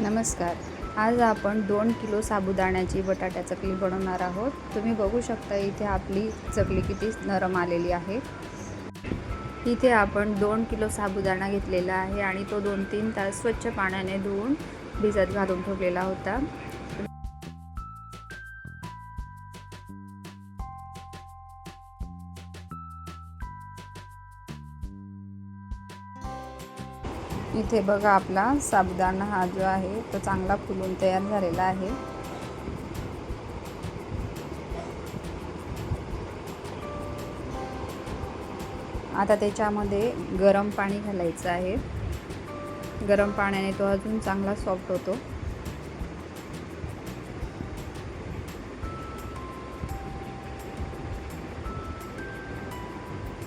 नमस्कार. आज आपण 2 किलो साबुदाण्याची बटाटा चकली बनवणार आहोत. तुम्ही बघू शकता इथे आपली चकली किती नरम आलेली आहे. इथे आपण 2 किलो साबुदाणा घेतलेला आहे आणि तो 2-3 तास स्वच्छ पाण्याने धुवून भिजत घालून ठेवलेला होता. इथे बघा आपला साबुदाणा हा जो आहे तो चांगला फुलून तयार झालेला आहे. आता त्याच्यामध्ये गरम पाणी घालायचं आहे. गरम पाण्याने तो अजून चांगला सॉफ्ट होतो.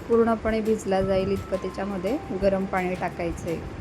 पूर्णपणे भिजला जाईल इतकं त्याच्यामध्ये गरम पाणी टाकायचं आहे.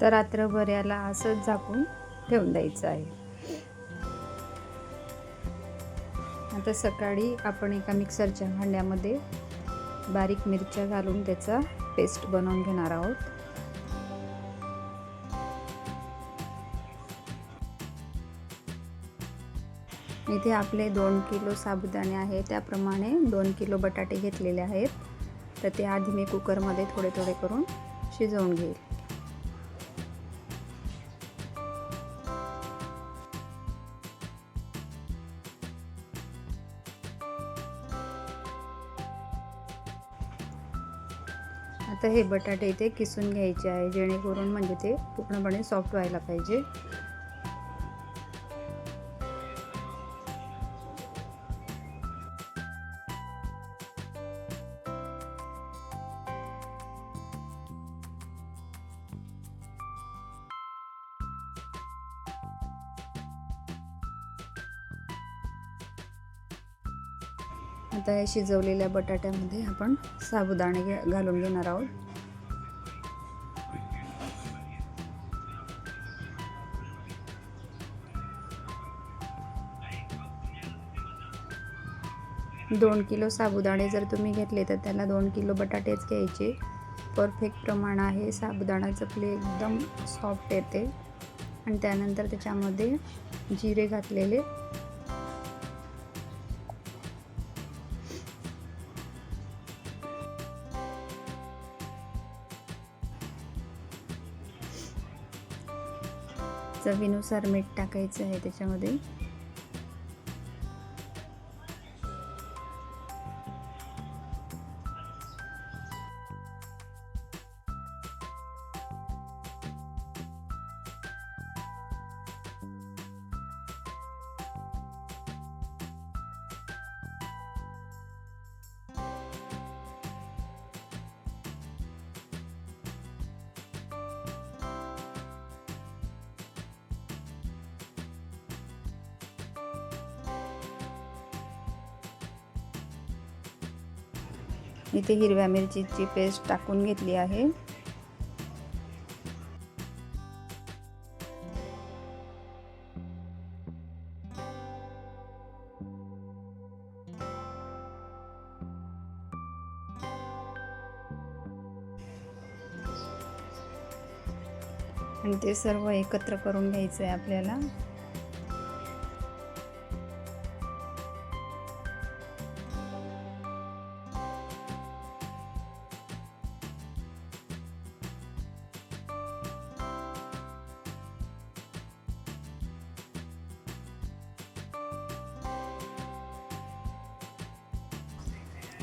तर रात्रभर याला असंच झाकून ठेवून द्यायचं आहे. आता सकाळी आपण एका मिक्सरच्या भांड्यामध्ये बारीक मिरच्या घालून त्याचा पेस्ट बनवून घेणार आहोत. इथे आपले 2 किलो साबुदाणे आहे, त्याप्रमाणे 2 किलो बटाटे घेतलेले आहेत. तर ते आधी मी कुकरमध्ये थोडे थोडे करून शिजवून घेईल. आता हे बटाटे इथे किसून घ्यायचे आहे, जेणेकरून म्हणजे ते पूर्णपणे सॉफ्ट व्हायला पाहिजे. आता या शिजवलेल्या बटाट्यामध्ये आपण साबुदाणे घालून घेणार आहोत. दोन किलो साबुदाणे जर तुम्ही घेतले तर त्याला 2 किलो बटाटेच घ्यायचे. परफेक्ट प्रमाण आहे. साबुदाणा चकली एकदम सॉफ्ट येते. आणि त्यानंतर त्याच्यामध्ये जिरे घातलेले, चवीनुसार मीठ टाकायचं आहे त्याच्यामध्ये. इथे हिरव्या मिरचीची पेस्ट टाकून घेतली आहे. आणि ते सर्व एकत्र करून घ्यायचं आहे आपल्याला.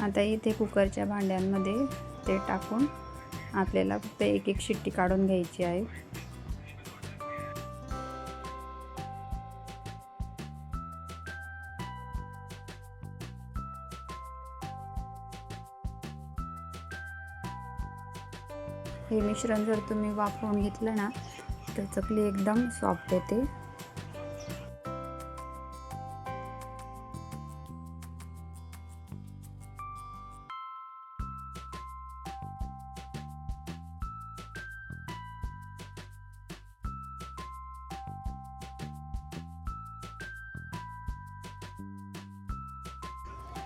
आता इथे कुकरच्या भांड्यांमध्ये ते टाकून आपल्याला फक्त एक एक शिट्टी काढून घ्यायची आहे. हे मिश्रण जर तुम्ही वापरून घेतलं ना तर चकली एकदम सॉफ्ट येते.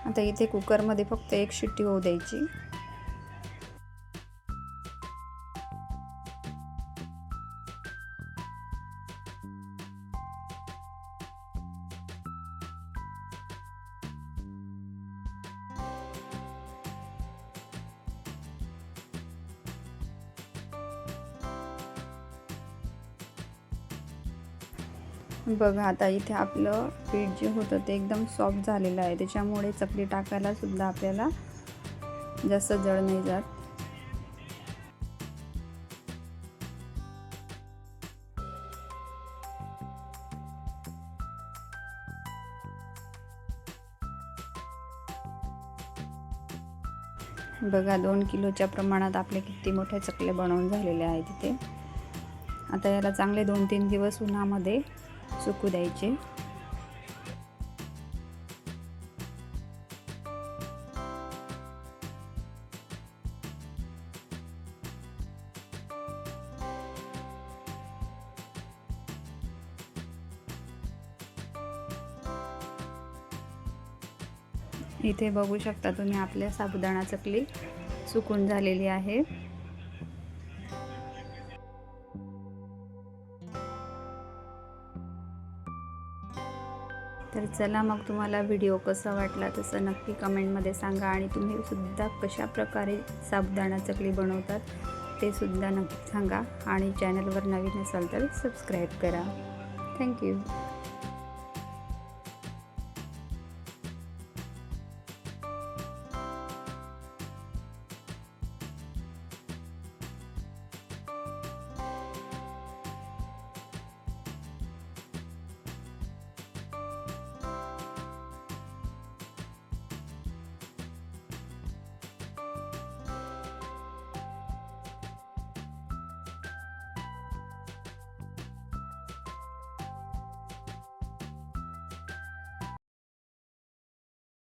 आता इथे कुकरमध्ये फक्त एक शिट्टी होऊ द्यायची. बघा आता इथे आपलं पीठ जे होतं ते एकदम सॉफ्ट झालेलं आहे, त्याच्यामुळे चकली टाकायला सुद्धा आपल्याला जास्त जड नाही जात. बघा 2 किलोच्या प्रमाणात आपले किती मोठ्या चकल्या बनवून झालेल्या आहेत इथे. आता याला चांगले 2-3 दिवस उन्हामध्ये सुकू द्यायचे. इथे बघू शकता तुम्ही आपल्या साबुदाणा चकली सुकून झालेली आहे. तर चला मग तुम्हाला व्हिडिओ कसा वाटला तसं नक्की कमेंटमध्ये सांगा आणि तुम्ही सुद्धा कशा प्रकारे साबुदाणा चकली बनवतात ते सुद्धा नक्की सांगा आणि चॅनलवर नवीन असाल तर सबस्क्राईब करा. थँक्यू.